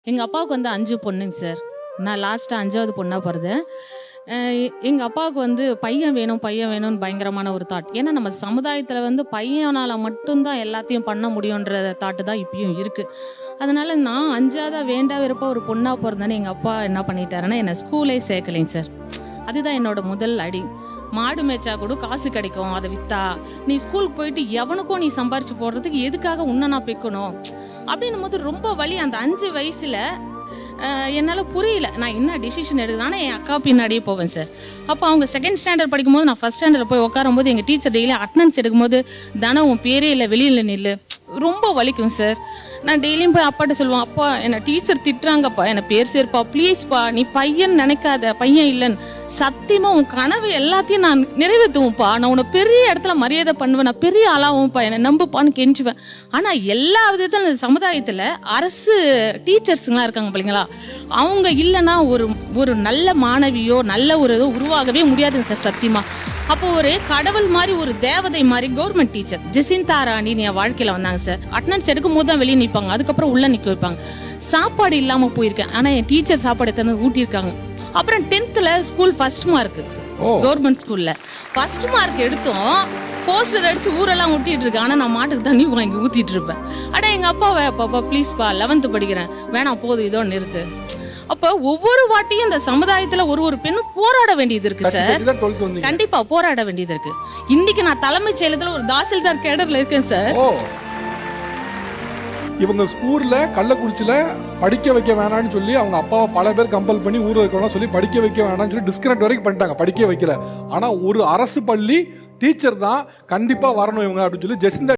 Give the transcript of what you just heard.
எங்கள் அப்பாவுக்கு வந்து 5 பொண்ணுங்க சார். நான் லாஸ்ட்டாக 5வது பொண்ணாக பிறந்தேன். எங்கள் அப்பாவுக்கு வந்து பையன் வேணும் பையன் வேணும்னு பயங்கரமான ஒரு தாட். ஏன்னா நம்ம சமுதாயத்தில் வந்து பையனால் மட்டும்தான் எல்லாத்தையும் பண்ண முடியுன்ற தாட்டு தான் இப்பயும் இருக்குது. அதனால் நான் 5ஆவதாக வேண்டா விருப்ப ஒரு பொண்ணாக பிறந்தேன்னு எங்கள் அப்பா என்ன பண்ணிட்டாருன்னா என்னை ஸ்கூலே சேர்க்கலைங்க சார். அதுதான் என்னோட முதல் அடி. மாடு மேய்ச்சா கூட காசு கிடைக்கும், அதை விற்றா நீ ஸ்கூலுக்கு போயிட்டு எவனுக்கும் நீ சம்பாரிச்சு போடுறதுக்கு எதுக்காக உன்னை நான் பிக்கணும் அப்படின்னும் போது ரொம்ப வலி. அந்த 5 வயசில் என்னால் புரியல நான் என்ன டிசிஷன் எடுக்குது. ஆனால் என் அக்கா பின்னாடியே போவேன் சார். அப்போ அவங்க 2nd ஸ்டாண்டர்ட் படிக்கும்போது நான் 1st ஸ்டாண்டர்ட் போய் உட்காரும்போது எங்கள் டீச்சர் டெய்லி அட்டனன்ஸ் எடுக்கும்போது தானே உன் பேரே இல்லை வெளியில் நில்லு, ரொம்ப வலிக்கும் சார். நான் டெய்லியும் போய் அப்பாட்ட சொல்லுவேன், அப்பா என்னை டீச்சர் திட்டுறாங்கப்பா, என்னை பேர் சேர்ப்பா ப்ளீஸ்ப்பா, நீ பையன் நினைக்காத, பையன் இல்லைன்னு சத்தியமாக உன் கனவு எல்லாத்தையும் நான் நிறைவேற்றுவோம்ப்பா, நான் உன்னை பெரிய இடத்துல மரியாதை பண்ணுவேன், நான் பெரிய ஆளாகும்ப்பா, என்னை நம்புப்பான்னு கெஞ்சுவேன். ஆனால் எல்லா விதத்தில் சமுதாயத்தில் அரசு டீச்சர்ஸுங்களாம் இருக்காங்க பிள்ளைங்களா, அவங்க இல்லைன்னா ஒரு நல்ல மாணவியோ நல்ல ஒரு இதோ உருவாகவே முடியாதுங்க சார் சத்தியமாக. அப்போ ஒரு கடவுள் மாதிரி ஒரு தேவதை மாதிரி கவர்மெண்ட் டீச்சர் ஜெசிந்தா ராணின்னு என் வாழ்க்கையில வந்தாங்க சார். அட்டனன்ஸ் எடுக்கும் போது தான் வெளியே நிற்பாங்க, அதுக்கப்புறம் உள்ள நிற்க வைப்பாங்க. சாப்பாடு இல்லாம போயிருக்கேன், ஆனா என் டீச்சர் சாப்பாடு எடுத்து ஊட்டியிருக்காங்க. அப்புறம் 10th school 1st mark government ஸ்கூல்ல 1st மார்க் எடுத்தோம். போஸ்டர் அடிச்சு ஊரெல்லாம் ஊட்டிட்டு இருக்கேன், ஆனா நான் மாட்டுக்கு தண்ணி வாங்கி ஊத்திட்டு இருப்பேன். அடா எங்க அப்பாவை, பாப்பா ப்ளீஸ்ப்பா 11th படிக்கிறேன், வேணாம் போதும் இதோ நிறுத்து. அப்ப ஒவ்வொரு வாட்டியும் இந்த சமுதாயத்துல ஒரு பெண்ணும் போராட வேண்டியது இருக்கு சார். கண்டிப்பா போராட வேண்டியது இருக்கு. இன்னைக்கு நான் தலைமைச் செயலகத்துல ஒரு தாசில்தார் கேடர்ல இருக்கேன் சார். இவங்க ஸ்கூல்ல கள்ளக்குறிச்சியில படிக்க வைக்க வேணாம்னு சொல்லி அவங்க அப்பாவை பல பேர் கம்பல் பண்ணி ஊர்ல இருக்கவங்க சொல்லி படிக்க வைக்க வேணாம்னு சொல்லி டிஸ்கனெக்ட் வரைக்கும் பண்ணிட்டாங்க, படிக்க வைக்கல. ஆனா ஒரு அரசு பள்ளி டீச்சர் தான் கண்டிப்பா வரணும் இவங்க அப்படின்னு சொல்லி ஜெசிந்தா